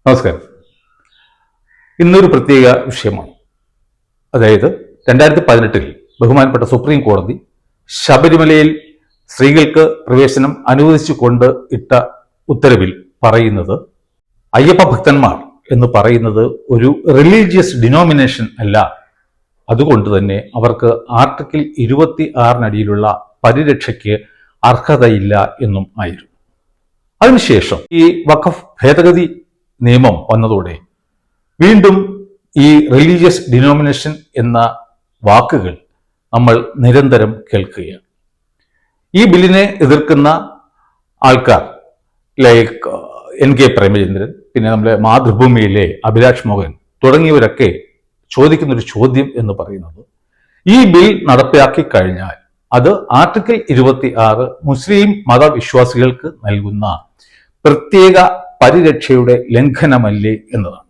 നമസ്കാരം. ഇന്നൊരു പ്രത്യേക വിഷയമാണ്. അതായത് 2018 ബഹുമാനപ്പെട്ട സുപ്രീം കോടതി ശബരിമലയിൽ സ്ത്രീകൾക്ക് പ്രവേശനം അനുവദിച്ചുകൊണ്ട് ഇട്ട ഉത്തരവിൽ പറയുന്നത് അയ്യപ്പ ഭക്തന്മാർ എന്ന് പറയുന്നത് ഒരു റിലീജിയസ് ഡിനോമിനേഷൻ അല്ല, അതുകൊണ്ട് തന്നെ അവർക്ക് ആർട്ടിക്കിൾ 26 പരിരക്ഷയ്ക്ക് അർഹതയില്ല എന്നും ആയിരുന്നു. അതിനുശേഷം ഈ വഖഫ് ഭേദഗതി നിയമം വന്നതോടെ വീണ്ടും ഈ റിലീജിയസ് ഡിനോമിനേഷൻ എന്ന വാക്കുകൾ നമ്മൾ നിരന്തരം കേൾക്കുകയാണ്. ഈ ബില്ലിനെ എതിർക്കുന്ന ആൾക്കാർ ലൈക്ക് NK പ്രേമചന്ദ്രൻ, പിന്നെ നമ്മുടെ മാതൃഭൂമിയിലെ അഭിലാഷ് മോഹൻ തുടങ്ങിയവരൊക്കെ ചോദിക്കുന്നൊരു ചോദ്യം എന്ന് പറയുന്നത്, ഈ ബിൽ നടപ്പിലാക്കി കഴിഞ്ഞാൽ അത് ആർട്ടിക്കിൾ 26 മുസ്ലിം മതവിശ്വാസികൾക്ക് നൽകുന്ന പ്രത്യേക പരിരക്ഷയുടെ ലംഘനമല്ലേ എന്നതാണ്.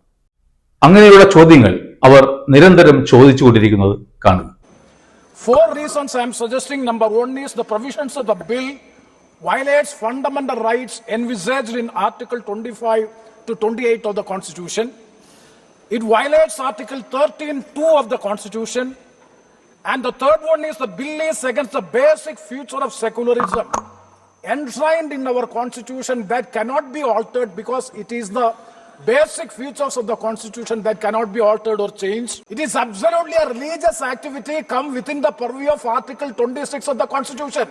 അങ്ങനെയുള്ള ചോദ്യങ്ങൾ അവർ നിരന്തരം ചോദിച്ചുകൊണ്ടിരിക്കുന്നത് കാണുക. Four reasons I am suggesting. Number one is the provisions of the bill violates fundamental rights envisaged in Article 25 to 28 of the Constitution. It violates Article 13(2) of the Constitution. And the third one is the bill is against the basic feature of secularism enshrined in our Constitution that cannot be altered, because it is the basic features of the Constitution that cannot be altered or changed. It is absolutely a religious activity come within the purview of Article 26 of the Constitution.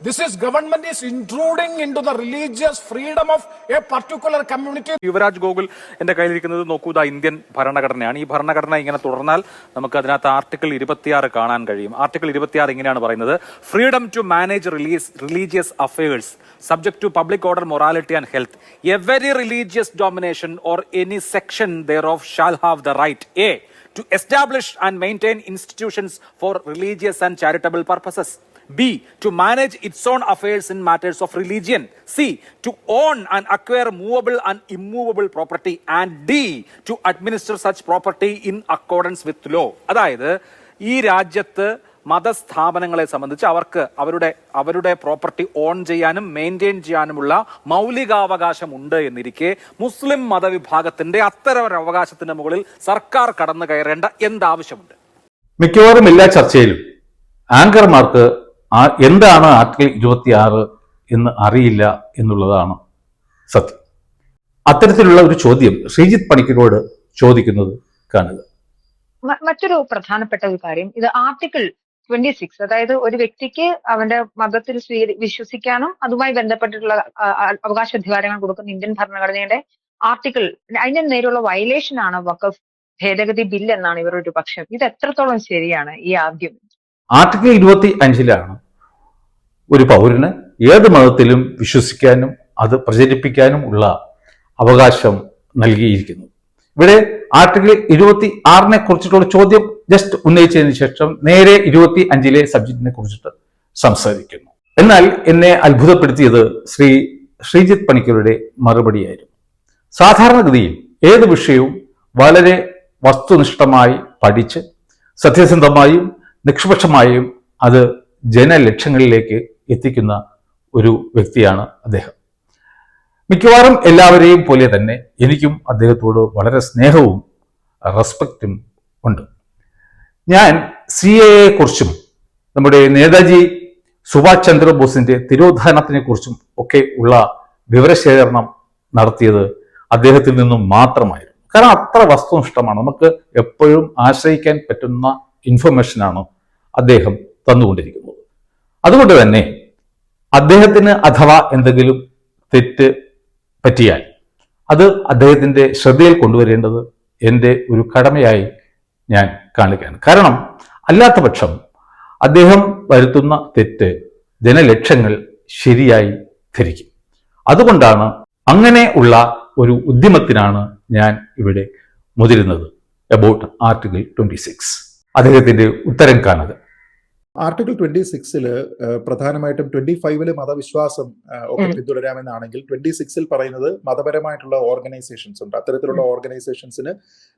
This is government is intruding into the religious freedom of a particular community. Yuvraj Gokul എന്റെ കയ്യിലിരിക്കുന്നത് നോക്കൂ, Indian ഭരണഘടനയാണ്. ഈ ഭരണഘടന ഇങ്ങനെ തുടർന്നാൽ നമുക്ക് അതിനകത്ത് article 26 കാണാൻ കഴിയും. ആർട്ടിക്കിൾ 26 ഇങ്ങനെയാണ് പറയുന്നത്: freedom to manage religious affairs subject to public order, morality and health. Every religious domination or any section thereof shall have the right: A, to establish and maintain institutions for religious and charitable purposes; B, to manage its own affairs in matters of religion; C, to own and acquire movable and immovable property; and D, to administer such property in accordance with law. അതായത് ഈ രാജ്യത്ത് മതസ്ഥാപനങ്ങളെ സംബന്ധിച്ച് അവർക്ക് അവരുടെ property on ചെയ്യാനും maintain ചെയ്യാനുമുള്ള മൗലികാവകാശം ഉണ്ട് എന്നിരിക്കെ മുസ്ലിം മതവിഭാഗത്തിന്റെ അത്തരം ഒരു അവകാശത്തിന്റെ മുകളിൽ സർക്കാർ കടന്നു കയറേണ്ട എന്താവശ്യമുണ്ട്? മിക്കവാറും എല്ലാ ചർച്ചയിലും ആങ്കർമാർക്ക് എന്താണ് ആർട്ടിക്കിൾ 26 എന്ന് അറിയില്ല എന്നുള്ളതാണ് സത്യം. അത്തരത്തിലുള്ള ഒരു ചോദ്യം ശ്രീജിത്ത് പണിക്കരോട് ചോദിക്കുന്നത് കാണുക. മറ്റൊരു പ്രധാനപ്പെട്ട ഒരു കാര്യം, ഇത് ആർട്ടിക്കിൾ 26, അതായത് ഒരു വ്യക്തിക്ക് അവന്റെ മതത്തിൽ വിശ്വസിക്കാനും അതുമായി ബന്ധപ്പെട്ടിട്ടുള്ള അവകാശാധികാരങ്ങൾ കൊടുക്കുന്ന ഇന്ത്യൻ ഭരണഘടനയുടെ ആർട്ടിക്കിൾ, അതിന്റെ നേരെയുള്ള വയലേഷൻ ആണ് വഖഫ് ഭേദഗതി ബിൽ എന്നാണ് ഇവരുടെ ഒരു പക്ഷം. ഇത് എത്രത്തോളം ശരിയാണ് ഈ ആർഗ്യുമെന്റ്? ആർട്ടിക്കിൾ 25 ഒരു പൗരന് ഏത് മതത്തിലും വിശ്വസിക്കാനും അത് പ്രചരിപ്പിക്കാനും ഉള്ള അവകാശം നൽകിയിരിക്കുന്നു. ഇവിടെ ആർട്ടിക്കിൾ 26 കുറിച്ചിട്ടുള്ള ചോദ്യം ജസ്റ്റ് ഉന്നയിച്ചതിന് ശേഷം നേരെ 25 സബ്ജക്റ്റിനെ കുറിച്ചിട്ട് സംസാരിക്കുന്നു. എന്നാൽ എന്നെ അത്ഭുതപ്പെടുത്തിയത് ശ്രീജിത്ത് പണിക്കരുടെ മറുപടിയായിരുന്നു. സാധാരണഗതിയിൽ ഏത് വിഷയവും വളരെ വസ്തുനിഷ്ഠമായി പഠിച്ച് സത്യസന്ധമായും നിഷ്പക്ഷമായും അത് ജനലക്ഷങ്ങളിലേക്ക് എത്തിക്കുന്ന ഒരു വ്യക്തിയാണ് അദ്ദേഹം. മിക്കവാറും എല്ലാവരെയും പോലെ തന്നെ എനിക്കും അദ്ദേഹത്തോട് വളരെ സ്നേഹവും റെസ്പെക്റ്റും ഉണ്ട്. ഞാൻ CAA കുറിച്ചും നമ്മുടെ നേതാജി സുഭാഷ് ചന്ദ്രബോസിന്റെ തിരോധാനത്തിനെ കുറിച്ചും ഒക്കെ ഉള്ള വിവരശേഖരണം നടത്തിയത് അദ്ദേഹത്തിൽ നിന്നും മാത്രമായിരുന്നു. കാരണം അത്ര വസ്തുനിഷ്ഠമാണ്, നമുക്ക് എപ്പോഴും ആശ്രയിക്കാൻ പറ്റുന്ന ഇൻഫർമേഷനാണ് അദ്ദേഹം തന്നുകൊണ്ടിരിക്കുന്നത്. അതുകൊണ്ട് തന്നെ അദ്ദേഹത്തിന് അഥവാ എന്തെങ്കിലും തെറ്റ് പറ്റിയാൽ അത് അദ്ദേഹത്തിന്റെ ശ്രദ്ധയിൽ കൊണ്ടുവരേണ്ടത് എൻ്റെ ഒരു കടമയായി ഞാൻ കാണുകയാണ്. കാരണം അല്ലാത്ത പക്ഷം അദ്ദേഹം വരുത്തുന്ന തെറ്റ് ജനലക്ഷങ്ങൾ ശരിയായി ധരിക്കും. അതുകൊണ്ടാണ് അങ്ങനെ ഉള്ള ഒരു ഉദ്യമത്തിനാണ് ഞാൻ ഇവിടെ മുതിരുന്നത്. അബൌട്ട് ആർട്ടിക്കിൾ 26 അദ്ദേഹത്തിന്റെ ഉത്തരം കാണുക. ആർട്ടിക്കിൾ 26 പ്രധാനമായിട്ടും 25 മതവിശ്വാസം ഒക്കെ പിന്തുടരാമെന്നാണെങ്കിൽ 26 പറയുന്നത് മതപരമായിട്ടുള്ള ഓർഗനൈസേഷൻസ് ഉണ്ട്. അത്തരത്തിലുള്ള ഓർഗനൈസേഷൻസിന്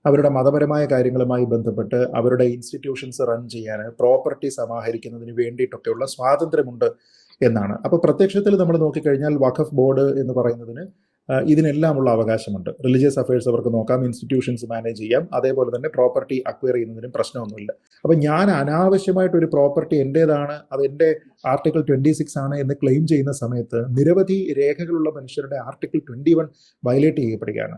അവരുടെ മതപരമായ കാര്യങ്ങളുമായി ബന്ധപ്പെട്ട് അവരുടെ ഇൻസ്റ്റിറ്റ്യൂഷൻസ് റൺ ചെയ്യാൻ, പ്രോപ്പർട്ടി സമാഹരിക്കുന്നതിന് വേണ്ടിയിട്ടൊക്കെയുള്ള സ്വാതന്ത്ര്യമുണ്ട് എന്നാണ്. അപ്പോൾ പ്രത്യക്ഷത്തിൽ നമ്മൾ നോക്കിക്കഴിഞ്ഞാൽ വഖഫ് ബോർഡ് എന്ന് പറയുന്നതിന് ഇതിനെല്ലാമുള്ള അവകാശമുണ്ട്. റിലീജിയസ് അഫയേഴ്സ് അവർക്ക് നോക്കാം, ഇൻസ്റ്റിറ്റ്യൂഷൻസ് മാനേജ് ചെയ്യാം, അതേപോലെ തന്നെ പ്രോപ്പർട്ടി അക്വയർ ചെയ്യുന്നതിനും പ്രശ്നമൊന്നുമില്ല. അപ്പം ഞാൻ അനാവശ്യമായിട്ട് ഒരു പ്രോപ്പർട്ടി എൻ്റേതാണ്, അത് എൻ്റെ ആർട്ടിക്കിൾ 26 ആണ് എന്ന് ക്ലെയിം ചെയ്യുന്ന സമയത്ത് നിരവധി രേഖകളുള്ള മനുഷ്യരുടെ ആർട്ടിക്കിൾ 21 വയലേറ്റ് ചെയ്യപ്പെടുകയാണ്.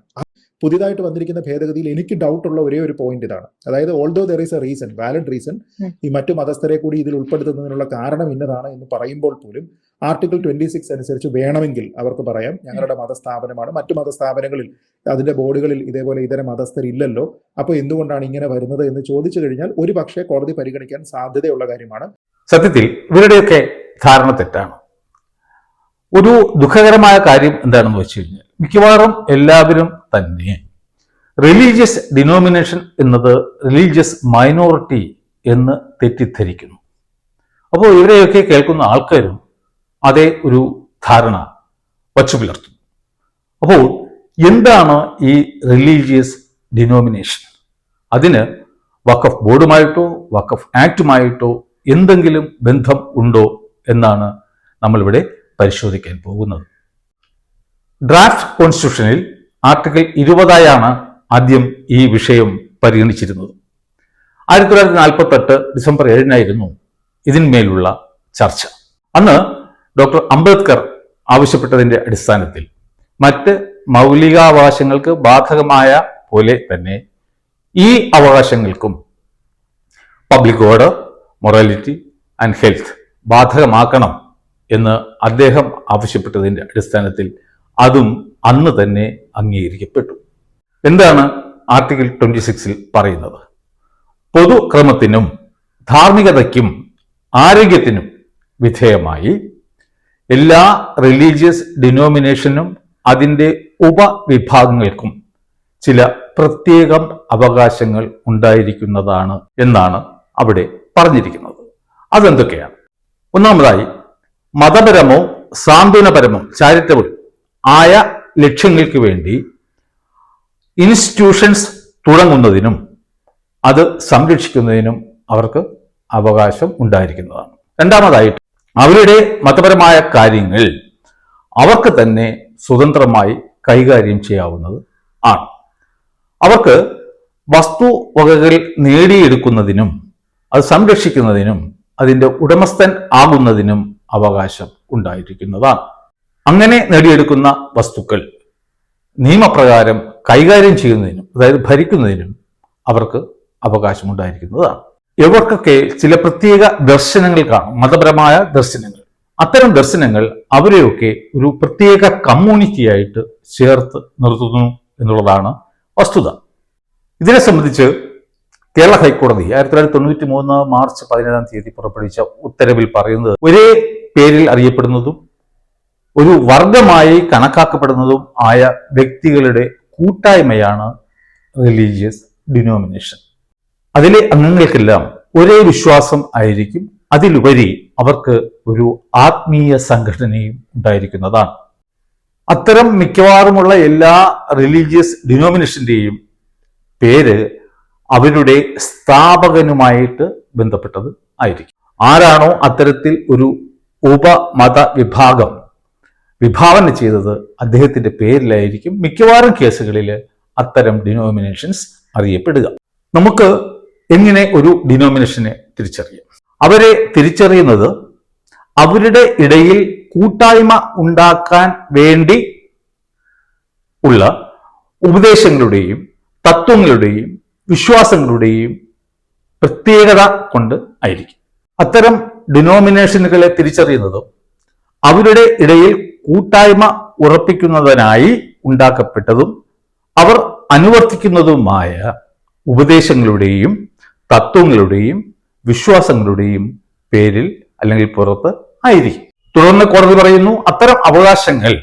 പുതിയതായിട്ട് വന്നിരിക്കുന്ന ഭേദഗതിയിൽ എനിക്ക് ഡൗട്ടുള്ള ഒരേ ഒരു പോയിന്റ് ഇതാണ്. അതായത് although there is A reason, valid reason, ഈ മറ്റു മതസ്ഥരെ കൂടി ഇതിൽ ഉൾപ്പെടുത്തുന്നതിനുള്ള കാരണം ഇന്നതാണ് എന്ന് പറയുമ്പോൾ പോലും ആർട്ടിക്കിൾ 26 അനുസരിച്ച് വേണമെങ്കിൽ അവർക്ക് പറയാം ഞങ്ങളുടെ മതസ്ഥാപനമാണ്, മറ്റു മതസ്ഥാപനങ്ങളിൽ അതിന്റെ ബോർഡുകളിൽ ഇതേപോലെ ഇതര മതസ്ഥരില്ലല്ലോ, അപ്പോൾ എന്തുകൊണ്ടാണ് ഇങ്ങനെ വരുന്നത് എന്ന് ചോദിച്ചു കഴിഞ്ഞാൽ ഒരു പക്ഷേ കോടതി പരിഗണിക്കാൻ സാധ്യതയുള്ള കാര്യമാണ്. സത്യത്തിൽ ഇവരുടെയൊക്കെ ധാരണ തെറ്റാണ്. ഒരു ദുഃഖകരമായ കാര്യം എന്താണെന്ന് വെച്ച് കഴിഞ്ഞാൽ മിക്കവാറും എല്ലാവരും തന്നെ റിലീജിയസ് ഡിനോമിനേഷൻ എന്നത് റിലീജിയസ് മൈനോറിറ്റി എന്ന് തെറ്റിദ്ധരിക്കുന്നു. അപ്പോൾ ഇവരെയൊക്കെ കേൾക്കുന്ന ആൾക്കാരും അതേ ഒരു ധാരണ വച്ചു പുലർത്തുന്നു. അപ്പോൾ എന്താണ് ഈ റിലീജിയസ് ഡിനോമിനേഷൻ? അതിന് വഖഫ് ബോർഡുമായിട്ടോ വഖഫ് ആക്ടുമായിട്ടോ എന്തെങ്കിലും ബന്ധം ഉണ്ടോ എന്നാണ് നമ്മളിവിടെ പരിശോധിക്കാൻ പോകുന്നത്. ഡ്രാഫ്റ്റ് കോൺസ്റ്റിറ്റ്യൂഷനിൽ ആർട്ടിക്കിൾ 20 ആദ്യം ഈ വിഷയം പരിഗണിച്ചിരുന്നത്. 1948 ഡിസംബർ 7 ഇതിന്മേലുള്ള ചർച്ച. അന്ന് ഡോക്ടർ അംബേദ്കർ ആവശ്യപ്പെട്ടതിന്റെ അടിസ്ഥാനത്തിൽ മറ്റ് മൗലികാവകാശങ്ങൾക്ക് ബാധകമായ പോലെ തന്നെ ഈ അവകാശങ്ങൾക്കും public order, morality and health ബാധകമാക്കണം എന്ന് അദ്ദേഹം ആവശ്യപ്പെട്ടതിന്റെ അടിസ്ഥാനത്തിൽ അതും അന്ന് തന്നെ അംഗീകരിക്കപ്പെട്ടു. എന്താണ് ആർട്ടിക്കിൾ 26 പറയുന്നത്? പൊതുക്രമത്തിനും ധാർമ്മികതയ്ക്കും ആരോഗ്യത്തിനും വിധേയമായി എല്ലാ റിലീജിയസ് ഡിനോമിനേഷനും അതിൻ്റെ ഉപവിഭാഗങ്ങൾക്കും ചില പ്രത്യേകം അവകാശങ്ങൾ ഉണ്ടായിരിക്കുന്നതാണ് എന്നാണ് അവിടെ പറഞ്ഞിരിക്കുന്നത്. അതെന്തൊക്കെയാണ്? ഒന്നാമതായി, മതപരമോ സാന്ത്വനപരമോ ചാരിറ്റബിൾ ആയ ലക്ഷ്യങ്ങൾക്ക് വേണ്ടി ഇൻസ്റ്റിറ്റ്യൂഷൻസ് തുടങ്ങുന്നതിനും അത് സംരക്ഷിക്കുന്നതിനും അവർക്ക് അവകാശം ഉണ്ടായിരിക്കുന്നതാണ്. രണ്ടാമതായിട്ട്, അവരുടെ മതപരമായ കാര്യങ്ങൾ അവർക്ക് തന്നെ സ്വതന്ത്രമായി കൈകാര്യം ചെയ്യാവുന്നത് ആണ്. അവർക്ക് വസ്തുവകകൾ നേടിയെടുക്കുന്നതിനും അത് സംരക്ഷിക്കുന്നതിനും അതിൻ്റെ ഉടമസ്ഥൻ ആകുന്നതിനും അവകാശം ഉണ്ടായിരിക്കുന്നതാണ്. അങ്ങനെ നേടിയെടുക്കുന്ന വസ്തുക്കൾ നിയമപ്രകാരം കൈകാര്യം ചെയ്യുന്നതിനും അതായത് ഭരിക്കുന്നതിനും അവർക്ക് അവകാശമുണ്ടായിരിക്കുന്നതാണ്. ഇവർക്കൊക്കെ ചില പ്രത്യേക ദർശനങ്ങൾ കാണും, മതപരമായ ദർശനങ്ങൾ. അത്തരം ദർശനങ്ങൾ അവരെയൊക്കെ ഒരു പ്രത്യേക കമ്മ്യൂണിറ്റിയായിട്ട് ചേർത്ത് നിർത്തുന്നു എന്നുള്ളതാണ് വസ്തുത. ഇതിനെ സംബന്ധിച്ച് കേരള ഹൈക്കോടതി 1993 മാർച്ച് 17 പുറപ്പെടുവിച്ച ഉത്തരവിൽ പറയുന്നത്, ഒരേ പേരിൽ അറിയപ്പെടുന്നതും ഒരു വർഗമായി കണക്കാക്കപ്പെടുന്നതും ആയ വ്യക്തികളുടെ കൂട്ടായ്മയാണ് റിലീജിയസ് ഡിനോമിനേഷൻ. അതിലെ അംഗങ്ങൾക്കെല്ലാം ഒരേ വിശ്വാസം ആയിരിക്കും. അതിലുപരി അവർക്ക് ഒരു ആത്മീയ സംഘടനയും ഉണ്ടായിരിക്കുന്നതാണ്. അത്തരം മിക്കവാറുമുള്ള എല്ലാ റിലീജിയസ് ഡിനോമിനേഷന്റെയും പേര് അവരുടെ സ്ഥാപകനുമായിട്ട് ബന്ധപ്പെട്ടത് ആയിരിക്കും. ആരാണോ അത്തരത്തിൽ ഒരു ഉപമത വിഭാഗം വിഭാവന ചെയ്തത് അദ്ദേഹത്തിന്റെ പേരിലായിരിക്കും മിക്കവാറും കേസുകളിൽ അത്തരം ഡിനോമിനേഷൻസ് അറിയപ്പെടുക. നമുക്ക് എങ്ങനെ ഒരു ഡിനോമിനേഷനെ തിരിച്ചറിയാം? അവരെ തിരിച്ചറിയുന്നത് അവരുടെ ഇടയിൽ കൂട്ടായ്മ ഉണ്ടാക്കാൻ വേണ്ടി ഉള്ള ഉപദേശങ്ങളുടെയും തത്വങ്ങളുടെയും വിശ്വാസങ്ങളുടെയും പ്രത്യേകത കൊണ്ട് ആയിരിക്കും. അത്തരം ഡിനോമിനേഷനുകളെ തിരിച്ചറിയുന്നതും അവരുടെ ഇടയിൽ കൂട്ടായ്മ ഉറപ്പിക്കുന്നതിനായി ഉണ്ടാക്കപ്പെട്ടതും അവർ അനുവർത്തിക്കുന്നതുമായ ഉപദേശങ്ങളുടെയും തത്വങ്ങളുടെയും വിശ്വാസങ്ങളുടെയും പേരിൽ അല്ലെങ്കിൽ പുറത്ത് ആയിരിക്കും. തുടർന്ന് കോടതി പറയുന്നു, അത്തരം അവകാശങ്ങൾ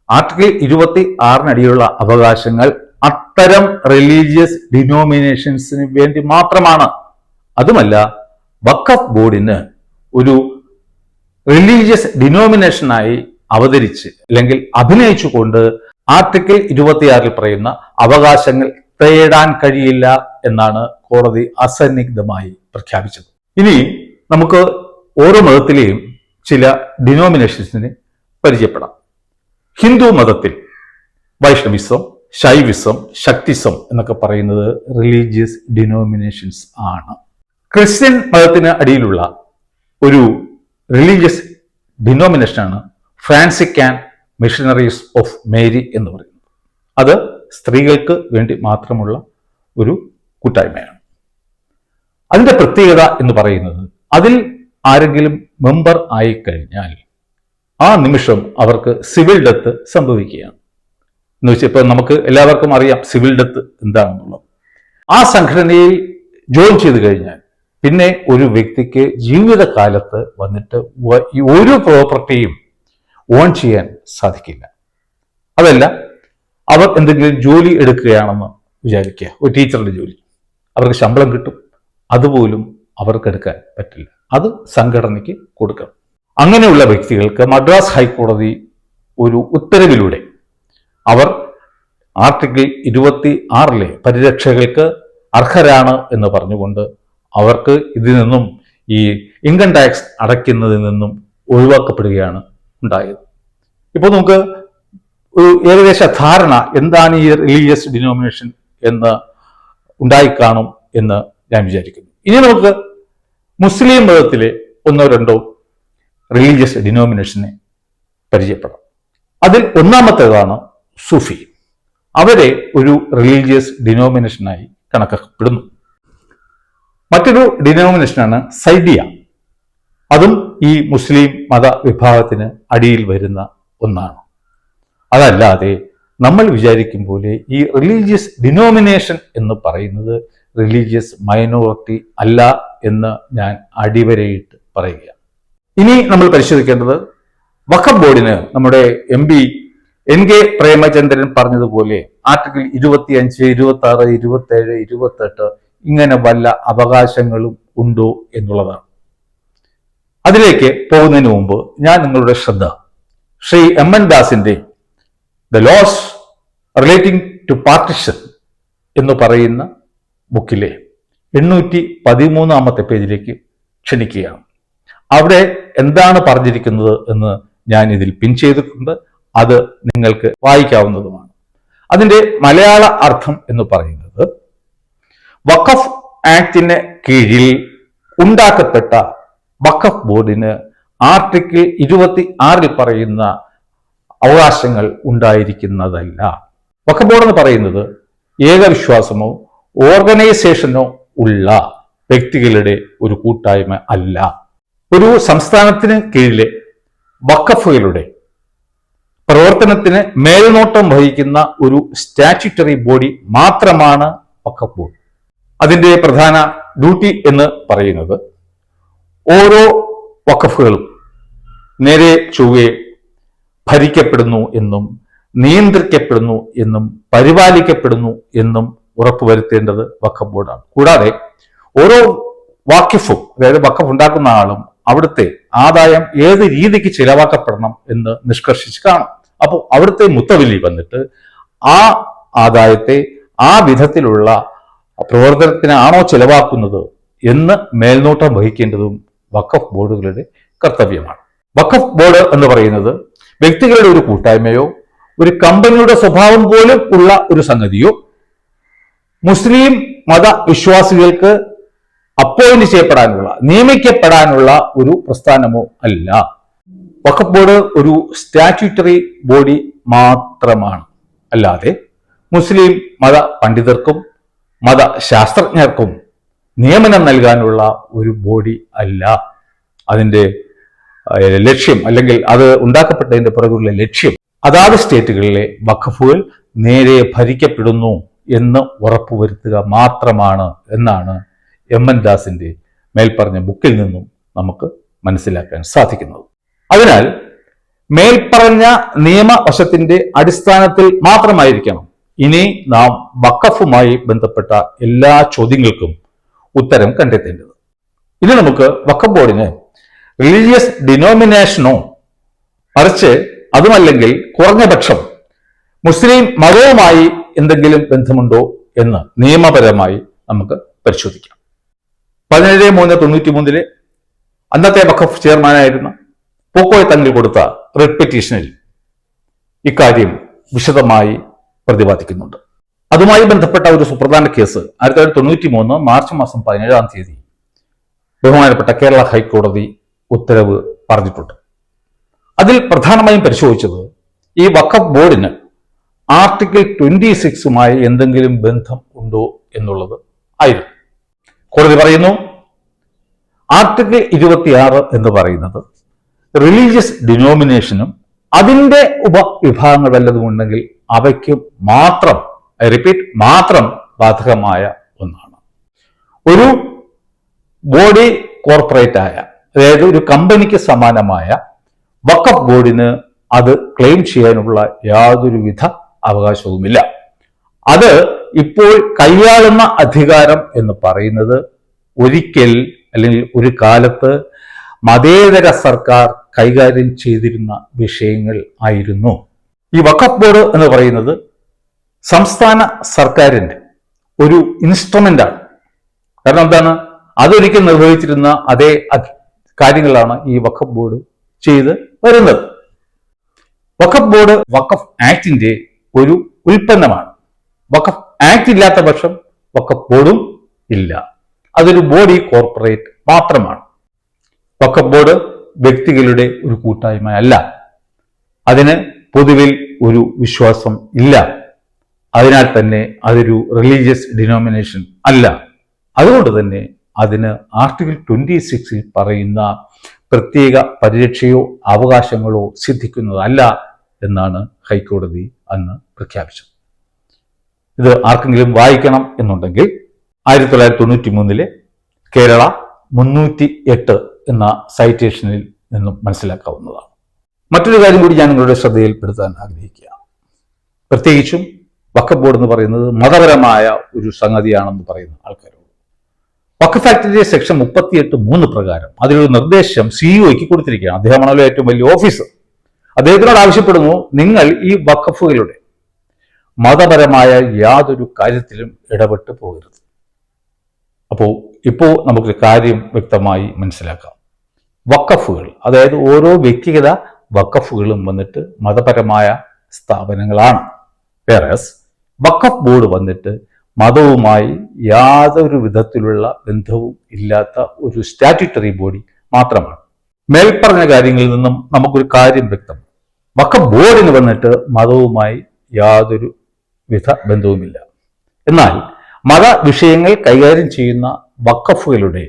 ആർട്ടിക്കിൾ 26 അടിയിലുള്ള അവകാശങ്ങൾ അത്തരം റിലീജിയസ് ഡിനോമിനേഷൻസിന് വേണ്ടി മാത്രമാണ്. അതുമല്ല, വഖഫ് ബോർഡിന് ഒരു റിലീജിയസ് ഡിനോമിനേഷനായി അവതരിച്ച് അല്ലെങ്കിൽ അഭിനയിച്ചുകൊണ്ട് ആർട്ടിക്കിൾ 26 പറയുന്ന അവകാശങ്ങൾ തേടാൻ കഴിയില്ല എന്നാണ് കോടതി അസന്നിഗ്ധമായി പ്രഖ്യാപിച്ചത്. ഇനി നമുക്ക് ഓരോ മതത്തിലെയും ചില ഡിനോമിനേഷൻസിനെ പരിചയപ്പെടാം. ഹിന്ദു മതത്തിൽ വൈഷ്ണവിസം, ശൈവിസം, ശക്തിസം എന്നൊക്കെ പറയുന്നത് റിലീജിയസ് ഡിനോമിനേഷൻസ് ആണ്. ക്രിസ്ത്യൻ മതത്തിന് അടിയിലുള്ള ഒരു റിലീജിയസ് ഡിനോമിനേഷനാണ് ഫ്രാൻസിക്കാൻ മിഷണറീസ് ഓഫ് മേരി എന്ന് പറയുന്നത്. അത് സ്ത്രീകൾക്ക് വേണ്ടി മാത്രമുള്ള ഒരു കൂട്ടായ്മയാണ്. അതിന്റെ പ്രത്യേകത എന്ന് പറയുന്നത് അതിൽ ആരെങ്കിലും മെമ്പർ ആയിക്കഴിഞ്ഞാൽ ആ നിമിഷം അവർക്ക് സിവിൽ ഡെത്ത് സംഭവിക്കുകയാണ്. എന്ന് വെച്ചാൽ ഇപ്പൊ നമുക്ക് എല്ലാവർക്കും അറിയാം സിവിൽ ഡെത്ത് എന്താണെന്നുള്ളത്. ആ സംഘടനയിൽ ജോയിൻ ചെയ്തു കഴിഞ്ഞാൽ പിന്നെ ഒരു വ്യക്തിക്ക് ജീവിതകാലത്ത് വന്നിട്ട് ഈ ഒരു പ്രോപ്പർട്ടിയും ഓൺ ചെയ്യാൻ സാധിക്കില്ല. അതല്ല, അവർ എന്തെങ്കിലും ജോലി എടുക്കുകയാണെന്ന് വിചാരിക്കുക, ഒരു ടീച്ചറുടെ ജോലി, അവർക്ക് ശമ്പളം കിട്ടും, അതുപോലും അവർക്ക് എടുക്കാൻ പറ്റില്ല, അത് സംഘടനയ്ക്ക് കൊടുക്കണം. അങ്ങനെയുള്ള വ്യക്തികൾക്ക് മദ്രാസ് ഹൈക്കോടതി ഒരു ഉത്തരവിലൂടെ അവർ ആർട്ടിക്കിൾ 26 പരിരക്ഷകൾക്ക് അർഹരാണ് എന്ന് പറഞ്ഞുകൊണ്ട് അവർക്ക് ഇതിൽ നിന്നും ഈ ഇൻകം ടാക്സ് അടയ്ക്കുന്നതിൽ നിന്നും ഒഴിവാക്കപ്പെടുകയാണ് ഉണ്ടായത്. ഇപ്പോൾ നമുക്ക് ഒരു ഏകദേശ ധാരണ എന്താണ് ഈ റിലീജിയസ് ഡിനോമിനേഷൻ എന്ന് ഉണ്ടായിക്കാണും എന്ന് ഞാൻ വിചാരിക്കുന്നു. ഇനി നമുക്ക് മുസ്ലിം മതത്തിലെ ഒന്നോ രണ്ടോ റിലീജിയസ് ഡിനോമിനേഷനെ പരിചയപ്പെടാം. അതിൽ ഒന്നാമത്തേതാണ് സൂഫി. അവരെ ഒരു റിലീജിയസ് ഡിനോമിനേഷനായി കണക്കാക്കപ്പെടുന്നു. മറ്റൊരു ഡിനോമിനേഷനാണ് സൈദിയ. അതും ഈ മുസ്ലിം മത വിഭാഗത്തിന് അടിയിൽ വരുന്ന ഒന്നാണ്. അതല്ലാതെ നമ്മൾ വിചാരിക്കും പോലെ ഈ റിലീജിയസ് ഡിനോമിനേഷൻ എന്ന് പറയുന്നത് റിലീജിയസ് മൈനോറിറ്റി അല്ല എന്ന് ഞാൻ അടിവരയിട്ട് പറയുകയാണ്. ഇനി നമ്മൾ പരിശോധിക്കേണ്ടത് വഖഫ് ബോർഡിന് നമ്മുടെ MP NK പ്രേമചന്ദ്രൻ പറഞ്ഞതുപോലെ ആർട്ടിക്കിൾ 25, 26, 27, 28 ഇങ്ങനെ വല്ല അവകാശങ്ങളും ഉണ്ടോ എന്നുള്ളതാണ്. അതിലേക്ക് പോകുന്നതിന് മുമ്പ് ഞാൻ നിങ്ങളുടെ ശ്രദ്ധ ശ്രീ MN ദാസിന്റെ the laws relating to partition എന്ന് പറയുന്ന ബുക്കിലെ 813 പേജിലേക്ക് ക്ഷണിക്കുകയാണ്. അവിടെ എന്താണ് പറഞ്ഞിരിക്കുന്നത് എന്ന് ഞാൻ ഇതിൽ പിൻ ചെയ്തിട്ടുണ്ട്. അത് നിങ്ങൾക്ക് വായിക്കാവുന്നതുമാണ്. അതിന്റെ മലയാള അർത്ഥം എന്ന് പറയുന്നത് വഖഫ് ആക്ടിന് കീഴിൽ ഉണ്ടാക്കപ്പെട്ട വഖഫ് ബോർഡിന് ആർട്ടിക്കിൾ 26 പറയുന്ന അവകാശങ്ങൾ ഉണ്ടായിരിക്കുന്നതല്ല. വഖഫ് ബോർഡ് എന്ന് പറയുന്നത് ഏകവിശ്വാസമോ ഓർഗനൈസേഷനോ ഉള്ള വ്യക്തികളുടെ ഒരു കൂട്ടായ്മ അല്ല. ഒരു സംസ്ഥാനത്തിന് കീഴിലെ വഖഫുകളുടെ പ്രവർത്തനത്തിന് മേൽനോട്ടം വഹിക്കുന്ന ഒരു സ്റ്റാറ്റ്യൂട്ടറി ബോഡി മാത്രമാണ് വഖഫ് ബോർഡ്. അതിന്റെ പ്രധാന ഡ്യൂട്ടി എന്ന് പറയുന്നത് ഓരോ വഖഫുകളും നേരെ ചൊവ്വെ ഭരിക്കപ്പെടുന്നു എന്നും നിയന്ത്രിക്കപ്പെടുന്നു എന്നും പരിപാലിക്കപ്പെടുന്നു എന്നും ഉറപ്പുവരുത്തേണ്ടത് വഖഫ് ബോർഡാണ്. കൂടാതെ ഓരോ വാക്കിഫും, അതായത് വഖഫ് ഉണ്ടാക്കുന്ന ആളും അവിടുത്തെ ആദായം ഏത് രീതിക്ക് ചിലവാക്കപ്പെടണം എന്ന് നിഷ്കർഷിച്ച് കാണും. അപ്പോൾ അവിടുത്തെ മുത്തവലി വന്നിട്ട് ആ ആദായത്തെ ആ വിധത്തിലുള്ള പ്രവർത്തനത്തിനാണോ ചിലവാക്കുന്നത് എന്ന് മേൽനോട്ടം വഹിക്കേണ്ടതും വഖഫ് ബോർഡുകളുടെ കർത്തവ്യമാണ്. വഖഫ് ബോർഡ് എന്ന് പറയുന്നത് വ്യക്തികളുടെ ഒരു കൂട്ടായ്മയോ ഒരു കമ്പനിയുടെ സ്വഭാവം പോലും ഉള്ള ഒരു സംഗതിയോ മുസ്ലിം മതവിശ്വാസികൾക്ക് അപ്പോയിന്റ് ചെയ്യപ്പെടാനുള്ള, നിയമിക്കപ്പെടാനുള്ള ഒരു പ്രസ്ഥാനമോ അല്ല. വഖഫ് ബോർഡ് ഒരു സ്റ്റാറ്റ്യൂട്ടറി ബോഡി മാത്രമാണ്. അല്ലാതെ മുസ്ലിം മത പണ്ഡിതർക്കും മതശാസ്ത്രജ്ഞർക്കും നിയമനം നൽകാനുള്ള ഒരു ബോഡി അല്ല. അതിന്റെ ലക്ഷ്യം, അല്ലെങ്കിൽ അത് ഉണ്ടാക്കപ്പെട്ടതിന്റെ പുറകുള്ള ലക്ഷ്യം അതാത് സ്റ്റേറ്റുകളിലെ വഖഫുകൾ നേരെ ഭരിക്കപ്പെടുന്നു എന്ന് ഉറപ്പുവരുത്തുക മാത്രമാണ് എന്നാണ് MN ദാസിന്റെ മേൽപ്പറഞ്ഞ ബുക്കിൽ നിന്നും നമുക്ക് മനസ്സിലാക്കാൻ സാധിക്കുന്നത്. അതിനാൽ മേൽപ്പറഞ്ഞ നിയമവശത്തിന്റെ അടിസ്ഥാനത്തിൽ മാത്രമായിരിക്കണം ഇനി നാം വഖഫുമായി ബന്ധപ്പെട്ട എല്ലാ ചോദ്യങ്ങൾക്കും ഉത്തരം കണ്ടെത്തേണ്ടത്. ഇനി നമുക്ക് വഖഫ് ബോർഡിന് റിലീജിയസ് ഡിനോമിനേഷനോ മറിച്ച് അതുമല്ലെങ്കിൽ കുറഞ്ഞപക്ഷം മുസ്ലിം മതവുമായി എന്തെങ്കിലും ബന്ധമുണ്ടോ എന്ന് നിയമപരമായി നമുക്ക് പരിശോധിക്കാം. 17/3/93 അന്നത്തെ വഖഫ് ചെയർമാനായിരുന്ന പൂക്കോയ തങ്ങൾ കൊടുത്ത റിട്ട് പെറ്റീഷനിൽ ഇക്കാര്യം വിശദമായി പ്രതിപാദിക്കുന്നുണ്ട്. അതുമായി ബന്ധപ്പെട്ട ഒരു സുപ്രധാന കേസ് 1993 മാർച്ച് മാസം 17-ാം തീയതി ബഹുമാനപ്പെട്ട കേരള ഹൈക്കോടതി ഉത്തരവ് പറഞ്ഞിട്ടുണ്ട്. അതിൽ പ്രധാനമായും പരിശോധിച്ചത് ഈ വഖഫ് ബോർഡിന് ആർട്ടിക്കിൾ 26 എന്തെങ്കിലും ബന്ധം ഉണ്ടോ എന്നുള്ളത് ആയിരുന്നു. കോടതി പറയുന്നു, ആർട്ടിക്കിൾ 26 എന്ന് പറയുന്നത് റിലീജിയസ് ഡിനോമിനേഷനും അതിന്റെ ഉപവിഭാഗങ്ങൾ വല്ലതും ഉണ്ടെങ്കിൽ അവയ്ക്ക് മാത്രം, റിപ്പീറ്റ്, മാത്രം ബാധകമായ ഒന്നാണ്. ഒരു ബോഡി കോർപ്പറേറ്റ് ആയ, അതായത് ഒരു കമ്പനിക്ക് സമാനമായ വഖഫ് ബോർഡിന് അത് ക്ലെയിം ചെയ്യാനുള്ള യാതൊരുവിധ അവകാശവുമില്ല. അത് ഇപ്പോൾ കൈയാളുന്ന അധികാരം എന്ന് പറയുന്നത് ഒരിക്കൽ അല്ലെങ്കിൽ ഒരു കാലത്ത് മതേതര സർക്കാർ കൈകാര്യം ചെയ്തിരുന്ന വിഷയങ്ങൾ ആയിരുന്നു. ഈ വഖഫ് ബോർഡ് എന്ന് പറയുന്നത് സംസ്ഥാന സർക്കാരിന്റെ ഒരു ഇൻസ്ട്രുമെന്റ് ആണ്. കാരണം എന്താണ്, അതൊരിക്കൽ നിർവഹിച്ചിരുന്ന അതേ കാര്യങ്ങളാണ് ഈ വഖഫ് ബോർഡ് ചെയ്ത് വരുന്നത്. വഖഫ് ബോർഡ് വഖഫ് ആക്ടിന്റെ ഒരു ഉൽപ്പന്നമാണ്. വഖഫ് ആക്ട് ഇല്ലാത്ത പക്ഷം വഖഫ് ബോർഡും ഇല്ല. അതൊരു ബോഡി കോർപ്പറേറ്റ് മാത്രമാണ്. വഖഫ് ബോർഡ് വ്യക്തികളുടെ ഒരു കൂട്ടായ്മ അല്ല. അതിന് പൊതുവിൽ ഒരു വിശ്വാസം ഇല്ല. അതിനാൽ തന്നെ അതൊരു റിലീജിയസ് ഡിനോമിനേഷൻ അല്ല. അതുകൊണ്ട് തന്നെ അതിന് ആർട്ടിക്കിൾ 26 പറയുന്ന പ്രത്യേക പരിരക്ഷയോ അവകാശങ്ങളോ സിദ്ധിക്കുന്നതല്ല എന്നാണ് ഹൈക്കോടതി അന്ന് പ്രഖ്യാപിച്ചത്. ഇത് ആർക്കെങ്കിലും വായിക്കണം എന്നുണ്ടെങ്കിൽ 1993 കേരള 308 എന്ന സൈറ്റേഷനിൽ നിന്നും മനസ്സിലാക്കാവുന്നതാണ്. മറ്റൊരു കാര്യം കൂടി ഞാൻ നിങ്ങളുടെ ശ്രദ്ധയിൽപ്പെടുത്താൻ ആഗ്രഹിക്കുകയാണ്. പ്രത്യേകിച്ചും വഖഫ് ബോർഡ് എന്ന് പറയുന്നത് മതപരമായ ഒരു സംഗതിയാണെന്ന് പറയുന്ന ആൾക്കാരോട്. വഖഫ് ആക്ടിന്റെ സെക്ഷൻ 38(3) പ്രകാരം അതിലൊരു നിർദ്ദേശം സിഇഒയ്ക്ക് കൊടുത്തിരിക്കുകയാണ്. അദ്ദേഹമാണല്ലോ ഏറ്റവും വലിയ ഓഫീസർ. അദ്ദേഹത്തിനോട് ആവശ്യപ്പെടുന്നു, നിങ്ങൾ ഈ വഖഫുകളുടെ മതപരമായ യാതൊരു കാര്യത്തിലും ഇടപെട്ട് പോകരുത്. ഇപ്പോൾ നമുക്ക് കാര്യം വ്യക്തമായി മനസ്സിലാക്കാം. വഖഫുകൾ, അതായത് ഓരോ വ്യക്തിഗത വഖഫുകളും വന്നിട്ട് മതപരമായ സ്ഥാപനങ്ങളാണ്. വേറസ് വഖഫ് ബോർഡ് വന്നിട്ട് മതവുമായി യാതൊരു വിധത്തിലുള്ള ബന്ധവും ഇല്ലാത്ത ഒരു സ്റ്റാറ്റ്യൂട്ടറി ബോഡി മാത്രമാണ്. മേൽപ്പറഞ്ഞ കാര്യങ്ങളിൽ നിന്നും നമുക്കൊരു കാര്യം വ്യക്തം. വഖഫ് ബോർഡിന് വന്നിട്ട് മതവുമായി യാതൊരു വിധ ബന്ധവുമില്ല. എന്നാൽ മത വിഷയങ്ങൾ കൈകാര്യം ചെയ്യുന്ന വഖഫുകളുടെ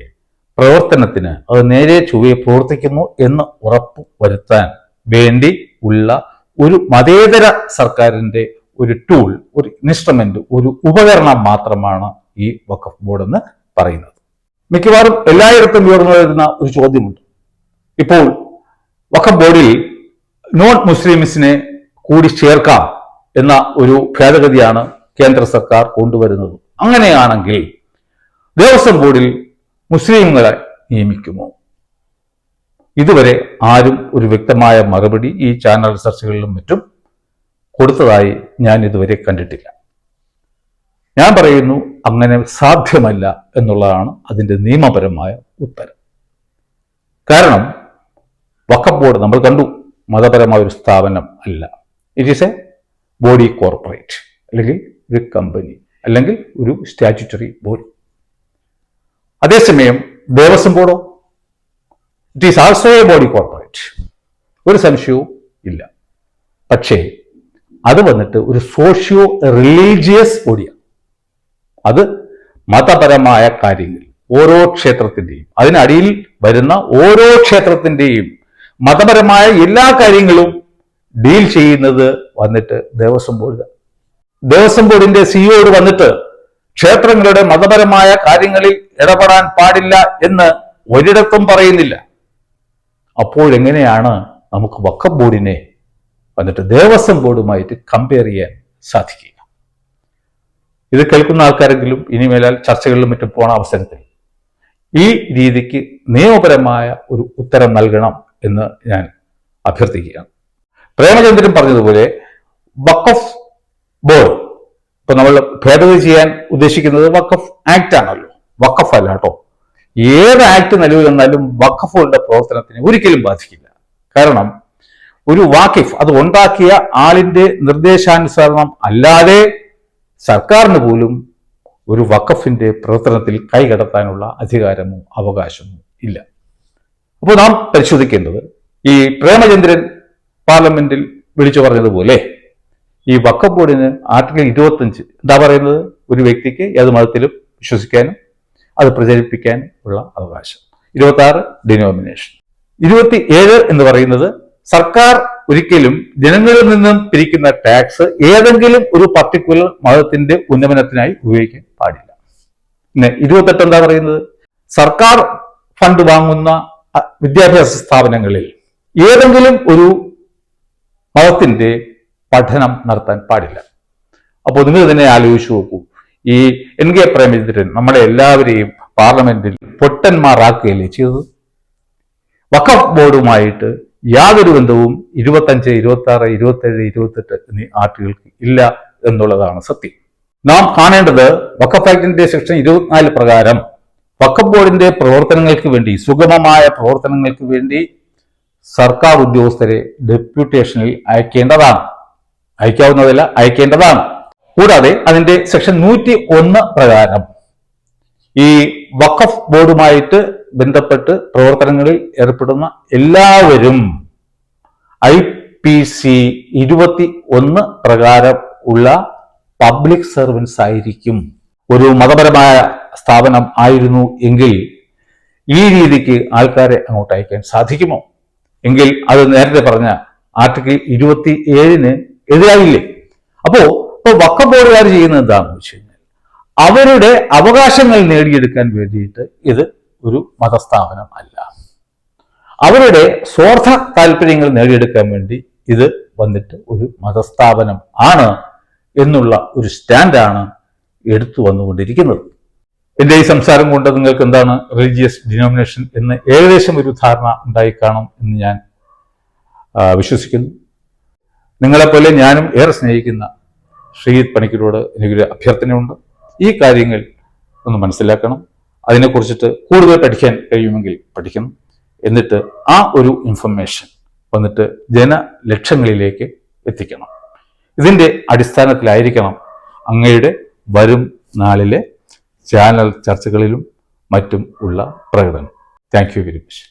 പ്രവർത്തനത്തിന് അത് നേരെ ചൊവ്വെ പ്രവർത്തിക്കുന്നു എന്ന് ഉറപ്പ് വരുത്താൻ വേണ്ടി ഉള്ള ഒരു മതേതര സർക്കാരിന്റെ ഒരു ടൂൾ, ഒരു ഇൻസ്ട്രുമെന്റ്, ഒരു ഉപകരണം മാത്രമാണ് ഈ വഖഫ് ബോർഡ് എന്ന് പറയുന്നത്. മിക്കവാറും എല്ലായിടത്തും ഉയർന്നു വരുന്ന ഒരു ചോദ്യമുണ്ട്. ഇപ്പോൾ വഖഫ് ബോർഡിൽ നോൺ മുസ്ലിംസിനെ കൂടി ചേർക്കാം എന്ന ഒരു ഭേദഗതിയാണ് കേന്ദ്ര സർക്കാർ കൊണ്ടുവരുന്നത്. അങ്ങനെയാണെങ്കിൽ ദേവസ്വം ബോർഡിൽ മുസ്ലിങ്ങളെ നിയമിക്കുമോ? ഇതുവരെ ആരും ഒരു വ്യക്തമായ മറുപടി ഈ ചാനൽ ചർച്ചകളിലും മറ്റും കൊടുത്തതായി ഞാൻ ഇതുവരെ കണ്ടിട്ടില്ല. ഞാൻ പറയുന്നു, അങ്ങനെ സാധ്യമല്ല എന്നുള്ളതാണ് അതിൻ്റെ നിയമപരമായ ഉത്തരം. കാരണം വഖഫ് ബോർഡ് നമ്മൾ കണ്ടു, മതപരമായ ഒരു സ്ഥാപനം അല്ല. It is a body corporate, അല്ലെങ്കിൽ ഒരു കമ്പനി, അല്ലെങ്കിൽ ഒരു സ്റ്റാറ്റ്യൂട്ടറി ബോഡി. അതേസമയം ദേവസ്വം ബോർഡോ, it is also a body corporate, ഒരു സംശയവും ഇല്ല. പക്ഷേ അത് വന്നിട്ട് ഒരു സോഷ്യോ റിലീജിയസ് ബോഡിയാണ്. അത് മതപരമായ കാര്യങ്ങൾ ഓരോ ക്ഷേത്രത്തിൻ്റെയും, അതിനടിയിൽ വരുന്ന ഓരോ ക്ഷേത്രത്തിൻ്റെയും മതപരമായ എല്ലാ കാര്യങ്ങളും ഡീൽ ചെയ്യുന്നത് വന്നിട്ട് ദേവസ്വം ബോർഡ്. ദേവസ്വം ബോർഡിന്റെ സിഇഒയോട് വന്നിട്ട് ക്ഷേത്രങ്ങളുടെ മതപരമായ കാര്യങ്ങളിൽ ഇടപെടാൻ പാടില്ല എന്ന് ഒരിടത്തും പറയുന്നില്ല. അപ്പോഴെങ്ങനെയാണ് നമുക്ക് വഖഫ് ബോർഡിനെ വന്നിട്ട് ദേവസ്വം ബോർഡുമായിട്ട് കമ്പയർ ചെയ്യാൻ സാധിക്കുക? ഇത് കേൾക്കുന്ന ആൾക്കാരെങ്കിലും ഇനിമേലാൽ ചർച്ചകളിലും മറ്റും പോണ അവസരത്തിൽ ഈ രീതിക്ക് നിയമപരമായ ഒരു ഉത്തരം നൽകണം എന്ന് ഞാൻ അഭ്യർത്ഥിക്കുകയാണ്. പ്രേമചന്ദ്രൻ പറഞ്ഞതുപോലെ വഖഫ് ബോർഡ്, ഇപ്പൊ നമ്മൾ ഭേദഗതി ചെയ്യാൻ ഉദ്ദേശിക്കുന്നത് വഖഫ് ആക്ട് ആണല്ലോ, വഖഫ് അല്ല കേട്ടോ. ഏത് ആക്ട് നിലവിൽ വന്നാലും വഖഫുകളുടെ പ്രവർത്തനത്തിന് ഒരിക്കലും ബാധിക്കില്ല. കാരണം ഒരു വാക്കിഫ് അത് ഉണ്ടാക്കിയ ആളിന്റെ നിർദ്ദേശാനുസരണം അല്ലാതെ സർക്കാരിന് പോലും ഒരു വഖഫിന്റെ പ്രവർത്തനത്തിൽ കൈകടത്താനുള്ള അധികാരമോ അവകാശമോ ഇല്ല. അപ്പോൾ നാം പരിശോധിക്കേണ്ടത് ഈ പ്രേമചന്ദ്രൻ പാർലമെന്റിൽ വിളിച്ചു പറഞ്ഞതുപോലെ ഈ വഖഫ് ബോർഡിന് ആർട്ടിക്കിൾ 25 എന്താ പറയുന്നത്? ഒരു വ്യക്തിക്ക് ഏത് മതത്തിലും വിശ്വസിക്കാനും അത് പ്രചരിപ്പിക്കാനും ഉള്ള അവകാശം. 26 ഡിനോമിനേഷൻ. 27 എന്ന് പറയുന്നത് സർക്കാർ ഒരിക്കലും ജനങ്ങളിൽ നിന്നും പിരിക്കുന്ന ടാക്സ് ഏതെങ്കിലും ഒരു പർട്ടിക്കുലർ മതത്തിന്റെ ഉന്നമനത്തിനായി ഉപയോഗിക്കാൻ പാടില്ല. പിന്നെ 28 എന്താ പറയുന്നത്? സർക്കാർ ഫണ്ട് വാങ്ങുന്ന വിദ്യാഭ്യാസ സ്ഥാപനങ്ങളിൽ ഏതെങ്കിലും ഒരു മതത്തിന്റെ പഠനം നടത്താൻ പാടില്ല. അപ്പോൾ നിങ്ങൾ തന്നെ ആലോചിച്ചു നോക്കൂ, ഈ NK പ്രേമചന്ദ്രൻ നമ്മളെ എല്ലാവരെയും പാർലമെന്റിൽ പൊട്ടന്മാരാക്കുകയല്ലേ ചെയ്തത്? വഖഫ് ബോർഡുമായിട്ട് യാതൊരു ബന്ധവും 25, 26, 27, 28 എന്നീ ആർട്ടികൾക്ക് ഇല്ല എന്നുള്ളതാണ് സത്യം. നാം കാണേണ്ടത് വഖഫ് ആക്ടിന്റെ സെക്ഷൻ 24 പ്രകാരം വഖഫ് ബോർഡിന്റെ പ്രവർത്തനങ്ങൾക്ക് വേണ്ടി, സുഗമമായ പ്രവർത്തനങ്ങൾക്ക് വേണ്ടി സർക്കാർ ഉദ്യോഗസ്ഥരെ ഡെപ്യൂട്ടേഷനിൽ അയക്കേണ്ടതാണ്. അയക്കാവുന്നതല്ല, അയക്കേണ്ടതാണ്. കൂടാതെ അതിന്റെ സെക്ഷൻ 101 പ്രകാരം ഈ വഖഫ് ബോർഡുമായിട്ട് ബന്ധപ്പെട്ട് പ്രവർത്തനങ്ങളിൽ ഏർപ്പെടുന്ന എല്ലാവരും IPC 21 പ്രകാരം ഉള്ള പബ്ലിക് സർവൻസ് ആയിരിക്കും. ഒരു മതപരമായ സ്ഥാപനം ആയിരുന്നു എങ്കിൽ ഈ രീതിക്ക് ആൾക്കാരെ അങ്ങോട്ട് അയക്കാൻ സാധിക്കുമോ? എങ്കിൽ അത് നേരത്തെ പറഞ്ഞ ആർട്ടിക്കിൾ 27 എതിരായില്ലേ? അപ്പോ വഖഫ് ബോർഡുകാർ ചെയ്യുന്നത് എന്താണെന്ന് വെച്ച് കഴിഞ്ഞാൽ അവരുടെ അവകാശങ്ങൾ നേടിയെടുക്കാൻ വേണ്ടിയിട്ട് ഇത് ഒരു മതസ്ഥാപനം അല്ല, അവരുടെ സ്വാർത്ഥ താല്പര്യങ്ങൾ നേടിയെടുക്കാൻ വേണ്ടി ഇത് വന്നിട്ട് ഒരു മതസ്ഥാപനം ആണ് എന്നുള്ള ഒരു സ്റ്റാൻഡാണ് എടുത്തു വന്നുകൊണ്ടിരിക്കുന്നത്. എൻ്റെ ഈ സംസാരം കൊണ്ട് നിങ്ങൾക്ക് എന്താണ് റിലീജിയസ് ഡിനോമിനേഷൻ എന്ന് ഏകദേശം ഒരു ധാരണ ഉണ്ടായി കാണും എന്ന് ഞാൻ വിശ്വസിക്കുന്നു. നിങ്ങളെപ്പോലെ ഞാനും ഏറെ സ്നേഹിക്കുന്ന ശ്രീജിത്ത് പണിക്കരോട് എനിക്കൊരു അഭ്യർത്ഥനയുണ്ട്. ഈ കാര്യങ്ങൾ ഒന്ന് മനസ്സിലാക്കണം, അതിനെക്കുറിച്ചിട്ട് കൂടുതൽ പഠിക്കാൻ കഴിയുമെങ്കിൽ പഠിക്കണം. എന്നിട്ട് ആ ഒരു ഇൻഫർമേഷൻ വന്നിട്ട് ജനലക്ഷങ്ങളിലേക്ക് എത്തിക്കണം. ഇതിൻ്റെ അടിസ്ഥാനത്തിലായിരിക്കണം അങ്ങയുടെ വരും നാളിലെ ചാനൽ ചർച്ചകളിലും മറ്റും ഉള്ള പ്രകടനം. Thank you very much.